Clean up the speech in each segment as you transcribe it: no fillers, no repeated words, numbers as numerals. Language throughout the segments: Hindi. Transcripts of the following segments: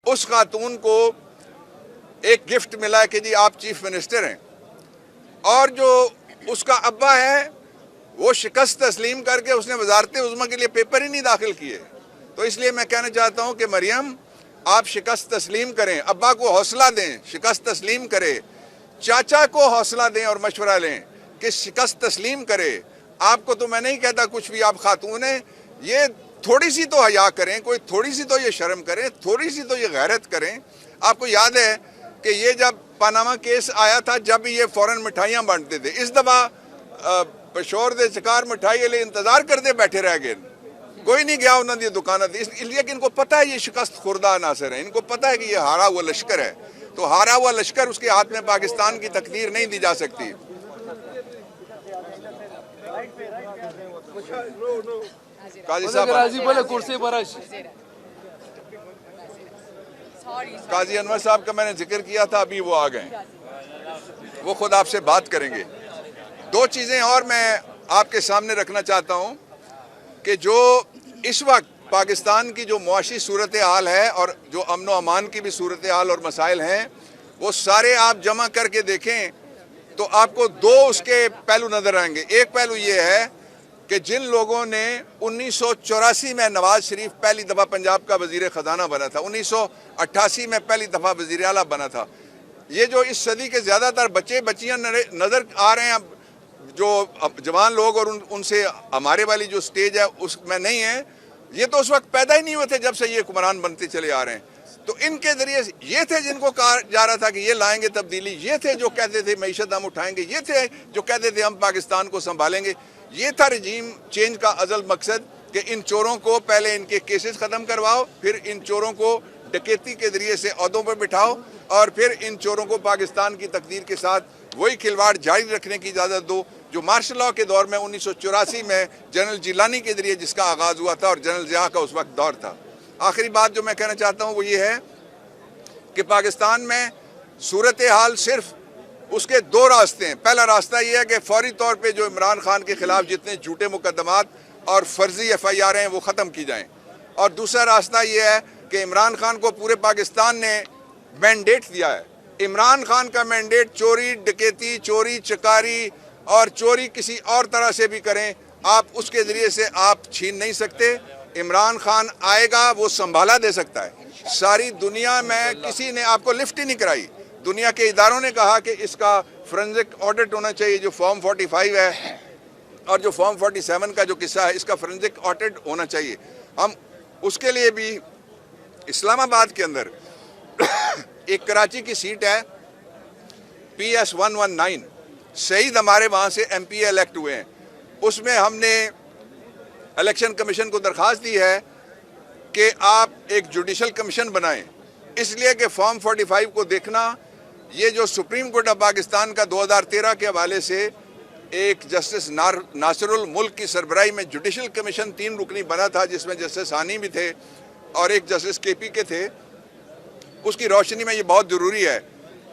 उस खातून को एक गिफ्ट मिला कि जी आप चीफ मिनिस्टर हैं, और जो उसका अब्बा है वो शिकस्त तस्लीम करके उसने वजारत उज़्मा के लिए पेपर ही नहीं दाखिल किए। तो इसलिए मैं कहना चाहता हूं कि मरियम, आप शिकस्त तस्लीम करें, अब्बा को हौसला दें, शिकस्त तस्लीम करें, चाचा को हौसला दें और मशवरा लें कि शिकस्त तस्लीम करें। आपको तो मैं नहीं कहता कुछ भी, आप खातून हैं, ये थोड़ी सी तो हया करें, कोई थोड़ी सी तो ये शर्म करें, थोड़ी सी तो ये गैरत करें। आपको याद है कि ये जब पनामा केस आया था, जब ये फौरन मिठाइयाँ बांटते थे, इस दफ़ा पेशोर दे शिकार मिठाई के लिए इंतजार करते बैठे रह गए, कोई नहीं गया उन्होंने दुकान थी, इसलिए कि इनको पता है ये शिकस्त खुर्दा अनासर है, इनको पता है कि ये हारा हुआ लश्कर है, तो हारा हुआ लश्कर उसके हाथ में पाकिस्तान की तकदीर नहीं दी जा सकती। काजी साहब, काजी अनवर साहब का मैंने जिक्र किया था, अभी वो आ गए, वो खुद आपसे बात करेंगे। दो चीज़ें और मैं आपके सामने रखना चाहता हूं कि जो इस वक्त पाकिस्तान की जो मुआशी सूरत हाल है और जो अमन व अमान की भी सूरत हाल और मसाइल हैं, वो सारे आप जमा करके देखें तो आपको दो उसके पहलू नज़र आएंगे। एक पहलू ये है कि जिन लोगों ने 1984 में नवाज शरीफ पहली दफ़ा पंजाब का वज़ीर ख़जाना बना था, 1988 में पहली दफ़ा वज़ीर आला बना था, ये जो इस सदी के ज़्यादातर बच्चे बच्चियाँ नज़र आ रहे हैं, जो जवान लोग और उनसे हमारे वाली जो स्टेज है उसमें नहीं है, ये तो उस वक्त पैदा ही नहीं हुए थे जब से ये हुक्मरान बनते चले आ रहे हैं। तो इनके ज़रिए ये थे जिनको कहा जा रहा था कि ये लाएंगे तब्दीली, ये थे जो कहते थे मईशत हम उठाएंगे, ये थे जो कहते थे हम पाकिस्तान को संभालेंगे। ये था रजीम चेंज का असल मकसद कि इन चोरों को पहले इनके केसेस ख़त्म करवाओ, फिर इन चोरों को डकैती के ज़रिए से ओहदों पर बिठाओ, और फिर इन चोरों को पाकिस्तान की तकदीर के साथ वही खिलवाड़ जारी रखने की इजाज़त दो जो मार्शल लॉ के दौर में 1984 में जनरल जिलानी के ज़रिए जिसका आगाज़ हुआ था और जनरल ज़िया का उस वक्त दौर था। आखिरी बात जो मैं कहना चाहता हूँ वो ये है कि पाकिस्तान में सूरत हाल सिर्फ उसके दो रास्ते हैं। पहला रास्ता ये है कि फौरी तौर पे जो इमरान खान के ख़िलाफ़ जितने झूठे मुकदमात और फर्जी FIR हैं वो ख़त्म की जाएँ, और दूसरा रास्ता ये है कि इमरान खान को पूरे पाकिस्तान ने मैंडेट दिया है। इमरान खान का मैंडेट चोरी डकैती, चोरी चकारी और चोरी किसी और तरह से भी करें, आप उसके ज़रिए से आप छीन नहीं सकते। इमरान खान आएगा, वो संभाला दे सकता है। सारी दुनिया में किसी ने आपको लिफ्ट ही नहीं कराई, दुनिया के इदारों ने कहा कि इसका फोरेंसिक ऑडिट होना चाहिए, जो फॉर्म 45 है और जो फॉर्म 47 का जो किस्सा है, इसका फोरेंसिक ऑडिट होना चाहिए। हम उसके लिए भी इस्लामाबाद के अंदर एक कराची की सीट है PS 119, शहीद हमारे वहाँ से MP इलेक्ट हुए हैं, उसमें हमने इलेक्शन कमीशन को दरख्वास्त दी है कि आप एक जुडिशल कमीशन बनाएं, इसलिए कि फॉर्म 45 को देखना, ये जो सुप्रीम कोर्ट ऑफ पाकिस्तान का 2013 के हवाले से एक जस्टिस नासिरुल मुल्क की सरबराही में जुडिशल कमीशन 3 रुकनी बना था, जिसमें जस्टिस हानी भी थे और एक जस्टिस KP के थे, उसकी रोशनी में ये बहुत ज़रूरी है।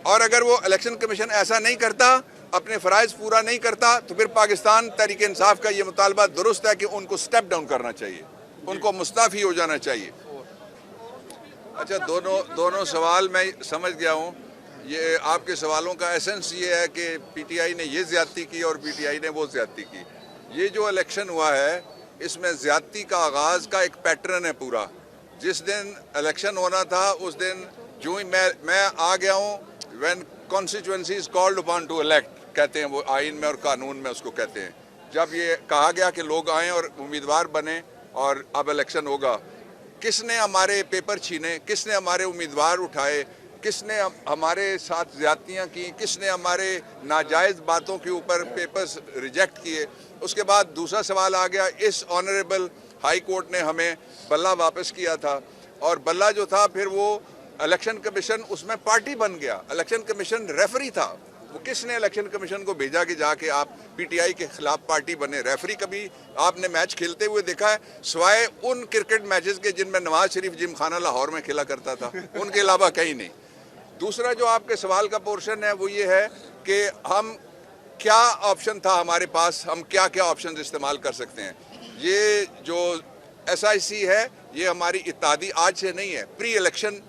और अगर वो इलेक्शन कमीशन ऐसा नहीं करता, अपने फ़राइज़ पूरा नहीं करता, तो फिर पाकिस्तान तहरीक इंसाफ का ये मुतालबा दुरुस्त है कि उनको स्टेप डाउन करना चाहिए, उनको मुस्ताफ़ी हो जाना चाहिए। अच्छा, दोनों सवाल मैं समझ गया हूँ। ये आपके सवालों का एसेंस ये है कि PTI ने ये ज़्यादती की और PTI ने वो ज़्यादती की। ये जो इलेक्शन हुआ है, इसमें ज़्यादती का आगाज़ का एक पैटर्न है पूरा। जिस दिन इलेक्शन होना था उस दिन जो ही मैं आ गया हूँ, when constituencies called upon two elect, कहते हैं वो आइन में और कानून में उसको कहते हैं। जब ये कहा गया कि लोग आएँ और उम्मीदवार बने और अब इलेक्शन होगा, किसने हमारे पेपर छीने, किसने हमारे उम्मीदवार उठाए, किसने हमारे साथ ज़्यादतियाँ की, किसने हमारे नाजायज़ बातों के ऊपर पेपर्स रिजेक्ट किए। उसके बाद दूसरा सवाल आ गया, इस ऑनरेबल हाई कोर्ट ने हमें बल्ला वापस किया था, और बल्ला जो था फिर वो इलेक्शन कमीशन उसमें पार्टी बन गया, इलेक्शन कमीशन रेफरी था। वो किसने इलेक्शन कमीशन को भेजा कि जाके आप PTI के खिलाफ पार्टी बने? रेफरी कभी आपने मैच खेलते हुए देखा है सिवाय उन क्रिकेट मैचेस के जिनमें नवाज शरीफ जिमखाना लाहौर में खेला करता था, उनके अलावा कहीं नहीं। दूसरा जो आपके सवाल का पोर्शन है वो ये है कि हम क्या ऑप्शन था हमारे पास, हम क्या क्या ऑप्शन इस्तेमाल कर सकते हैं। ये जो SIC है ये हमारी इत्तेहादी आज से नहीं है, प्री इलेक्शन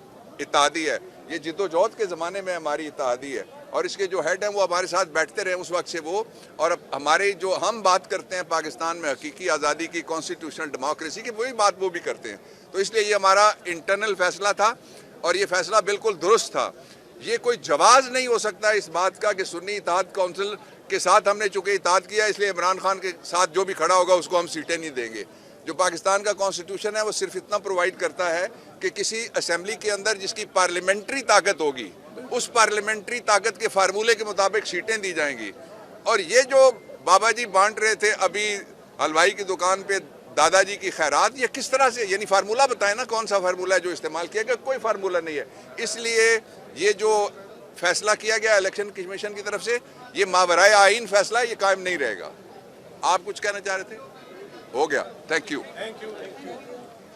इत्तेहादी है, ये जिद्दोजहद के ज़माने में हमारी इत्तेहादी है और इसके जो हेड हैं वो हमारे साथ बैठते रहे उस वक्त से वो, और अब हमारे जो हम बात करते हैं पाकिस्तान में हकीकी आज़ादी की, कॉन्स्टिट्यूशनल डेमोक्रेसी की, वही बात वो भी करते हैं। तो इसलिए ये हमारा इंटरनल फैसला था और ये फैसला बिल्कुल दुरुस्त था। ये कोई जवाज़ नहीं हो सकता इस बात का कि सुन्नी इत्तेहाद काउंसिल के साथ हमने चूँकि इत्तेहाद किया इसलिए इमरान खान के साथ जो भी खड़ा होगा उसको हम सीटें नहीं देंगे। जो पाकिस्तान का कॉन्स्टिट्यूशन है वो सिर्फ इतना प्रोवाइड करता है कि किसी असेंबली के अंदर जिसकी पार्लियामेंट्री ताकत होगी उस पार्लियामेंट्री ताकत के फार्मूले के मुताबिक सीटें दी जाएंगी। और ये जो बाबा जी बांट रहे थे अभी हलवाई की दुकान पे दादाजी की खैरात, ये किस तरह से, यानी फार्मूला बताए ना, कौन सा फार्मूला है जो इस्तेमाल किया गया? कोई फार्मूला नहीं है। इसलिए ये जो फैसला किया गया इलेक्शन कमीशन की तरफ से, ये मावराए आइन फैसला, ये कायम नहीं रहेगा। आप कुछ कहना चाह रहे थे? हो गया। Thank you.